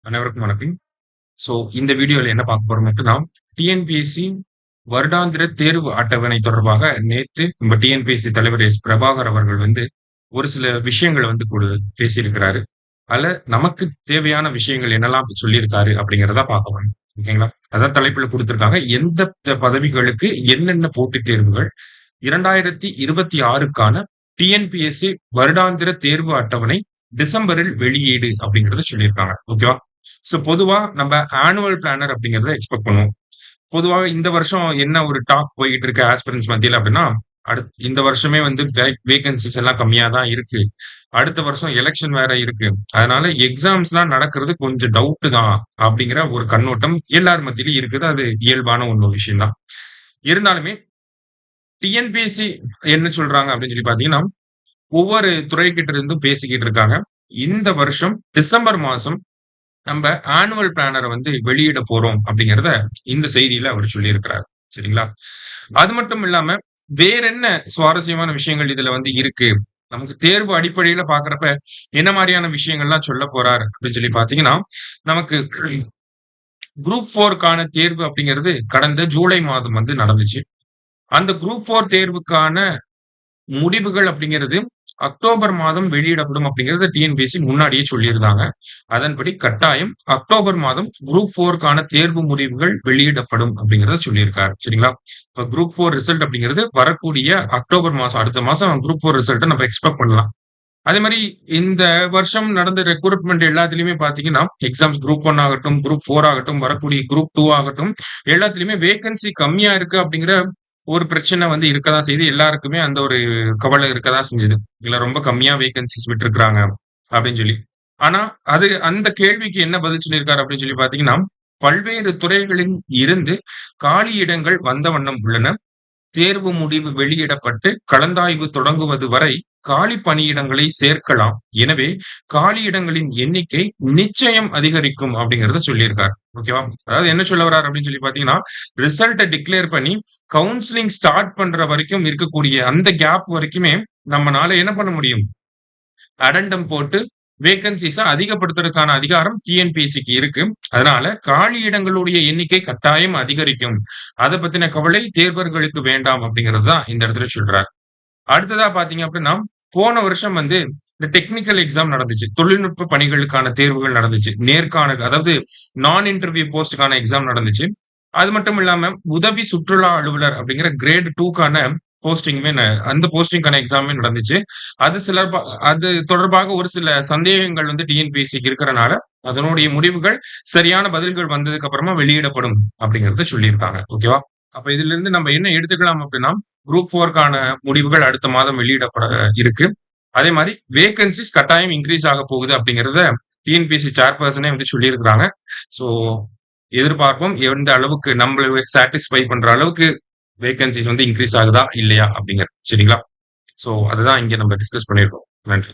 அனைவருக்கும் வணக்கம். இந்த வீடியோல என்ன பார்க்க போறோம் அப்படின்னா, டிஎன்பிஎஸ்சி வருடாந்திர தேர்வு அட்டவணை தொடர்பாக நேத்து நம்ம டிஎன்பிஎஸ்சி தலைவர் பிரபாகர் அவர்கள் ஒரு சில விஷயங்கள பேசியிருக்கிறாரு. அதுல நமக்கு தேவையான விஷயங்கள் என்னெல்லாம் சொல்லியிருக்காரு அப்படிங்கிறத பார்க்க போறோம். ஓகேங்களா? அதான் தலைப்புல குடுத்திருக்காங்க. எந்த பதவிகளுக்கு என்னென்ன போட்டித் தேர்வுகள் 2026க்கான டிஎன்பிஎஸ்சி வருடாந்திர தேர்வு அட்டவணை டிசம்பரில் வெளியீடு அப்படிங்கிறத சொல்லியிருக்காங்க. ஓகேவா? பொதுவா நம்ம ஆனுவல் பிளானர் அப்படிங்கிறத எக்ஸ்பெக்ட் பண்ணுவோம். பொதுவாக இந்த வருஷம் என்ன ஒரு டாக் போயிட்டு இருக்கு ஆஸ்பிரன்ட்ஸ் மத்தியில அப்படின்னா, இந்த வருஷமே வேகன்சிஸ் எல்லாம் கம்மியா தான் இருக்கு. அடுத்த வருஷம் எலக்ஷன் வேற இருக்கு. அதனால எக்ஸாம்ஸ்லாம் நடக்கிறது கொஞ்சம் டவுட் தான் அப்படிங்கிற ஒரு கண்ணோட்டம் எல்லார் மத்தியிலும் இருக்குது. அது இயல்பான ஒரு விஷயம் தான். இருந்தாலுமே டிஎன்பிஎஸ்சி என்ன சொல்றாங்க அப்படின்னு சொல்லி பார்த்தீங்கன்னா, ஒவ்வொரு துறைகிட்ட இருந்தும் பேசிக்கிட்டு இருக்காங்க. இந்த வருஷம் டிசம்பர் மாசம் நம்ம ஆனுவல் பிளானர வெளியிட போறோம் அப்படிங்கிறத இந்த செய்தியில அவர் சொல்லியிருக்கிறார். சரிங்களா? அது மட்டும் இல்லாம வேற என்ன சுவாரஸ்யமான விஷயங்கள் இதுல இருக்கு. நமக்கு தேர்வு அடிப்படையில பார்க்கிறப்ப என்ன மாரியான விஷயங்கள்லாம் சொல்லப் போறார் அப்படின்னு சொல்லி பார்த்தீங்கன்னா, நமக்கு குரூப் 4க்கான தேர்வு அப்படிங்கிறது கடந்த ஜூலை மாதம் நடந்துச்சு. அந்த குரூப் 4 தேர்வுக்கான முடிவுகள் அப்படிங்கிறது அக்டோபர் மாதம் வெளியிடப்படும் அப்படிங்கிறத டிஎன்பிஎஸ்சி முன்னாடியே சொல்லியிருந்தாங்க. அதன்படி கட்டாயம் அக்டோபர் மாதம் குரூப் 4க்கான தேர்வு முடிவுகள் வெளியிடப்படும் அப்படிங்கிறத சொல்லியிருக்காரு. சரிங்களா? இப்ப குரூப் 4 ரிசல்ட் அப்படிங்கிறது வரக்கூடிய அக்டோபர் மாசம் அடுத்த மாசம் குரூப் 4 ரிசல்ட்ட நம்ம எக்ஸ்பெக்ட் பண்ணலாம். அதே மாரி இந்த வருஷம் நடந்த ரெக்ரூட்மெண்ட் எல்லாத்துலயுமே பார்த்தீங்கன்னா, எக்ஸாம்ஸ் குரூப் 1 ஆகட்டும், குரூப் 4 ஆகட்டும், வரக்கூடிய குரூப் 2 ஆகட்டும், எல்லாத்துலயுமே வேக்கன்சி கம்மியா இருக்கு அப்படிங்கிற ஒரு பிரச்சனை இருக்கதான் செய்யுது. எல்லாருக்குமே அந்த ஒரு கவலை இருக்கதான் செஞ்சது. இதுல ரொம்ப கம்மியா வேக்கன்சிஸ் விட்டிருக்காங்க அப்படின்னு சொல்லி. ஆனா, அந்த கேள்விக்கு என்ன பதில் சொல்லியிருக்காரு அப்படின்னு சொல்லி பார்த்தீங்கன்னா, பல்வேறு துறைகளில் இருந்து காலி இடங்கள் வந்த வண்ணம் உள்ளன. தேர்வு முடிவு வெளியிடப்பட்டு கலந்தாய்வு தொடங்குவது வரை காலி பணியிடங்களை சேர்க்கலாம். எனவே காலியிடங்களின் எண்ணிக்கை நிச்சயம் அதிகரிக்கும் அப்படிங்கிறத சொல்லியிருக்காரு. ஓகேவா? அதாவது என்ன சொல்ல வர்றாரு அப்படின்னு சொல்லி பார்த்தீங்கன்னா, ரிசல்ட்ட டிக்ளேர் பண்ணி கவுன்சிலிங் ஸ்டார்ட் பண்ற வரைக்கும் இருக்கக்கூடிய அந்த கேப் வரைக்குமே நம்மனால என்ன பண்ண முடியும்? அடெண்டம் போட்டு வேக்கன்சிஸ அதிகப்படுத்துறதுக்கான அதிகாரம் டிஎன்பிஎஸ்சிக்கு இருக்கு. அதனால காலி இடங்களுடைய எண்ணிக்கை கட்டாயம் அதிகரிக்கும். அத பத்தின கவலை தேர்வர்களுக்கு வேண்டாம் அப்படிங்கிறது தான் இந்த இடத்துல சொல்றார். அடுத்ததா பார்த்தீங்க அப்படின்னா, போன வருஷம் இந்த டெக்னிக்கல் எக்ஸாம் நடந்துச்சு. தொழில்நுட்ப பணிகளுக்கான தேர்வுகள் நடந்துச்சு. நேர்காணல் அதாவது நான் இன்டர்வியூ போஸ்ட்க்கான எக்ஸாம் நடந்துச்சு. அது மட்டும் இல்லாம உதவி சுற்றுலா அலுவலர் அப்படிங்கிற கிரேட் 2க்கான போஸ்டிங்குமே அந்த போஸ்டிங்க்கான எக்ஸாமே நடந்துச்சு. அது சிலர் அது தொடர்பாக ஒரு சில சந்தேகங்கள் டிஎன்பிஎஸ்சிக்கு இருக்கிறனால, அதனுடைய முடிவுகள் சரியான பதில்கள் வந்ததுக்கு அப்புறமா வெளியிடப்படும் அப்படிங்கிறத சொல்லியிருக்காங்க. ஓகேவா? அப்ப இதிலிருந்து நம்ம என்ன எடுத்துக்கலாம் அப்படின்னா, குரூப் 4க்கான முடிவுகள் அடுத்த மாதம் வெளியிடப்பட இருக்கு. அதே மாரி வேக்கன்சிஸ் கட்டாயம் இன்கிரீஸ் ஆக போகுது அப்படிங்கிறத டிஎன்பிஎஸ்சி சேர்பர்சனே சொல்லியிருக்கிறாங்க. ஸோ எதிர்பார்ப்போம் எந்த அளவுக்கு நம்மள சாட்டிஸ்ஃபை பண்ற அளவுக்கு வேக்கன்சிஸ் இன்கிரீஸ் ஆகுதா? இல்லையா? அப்படிங்கிறது. சரிங்களா? அதுதான் இங்க நம்ம டிஸ்கஸ் பண்ணியிருக்கோம். நன்றி.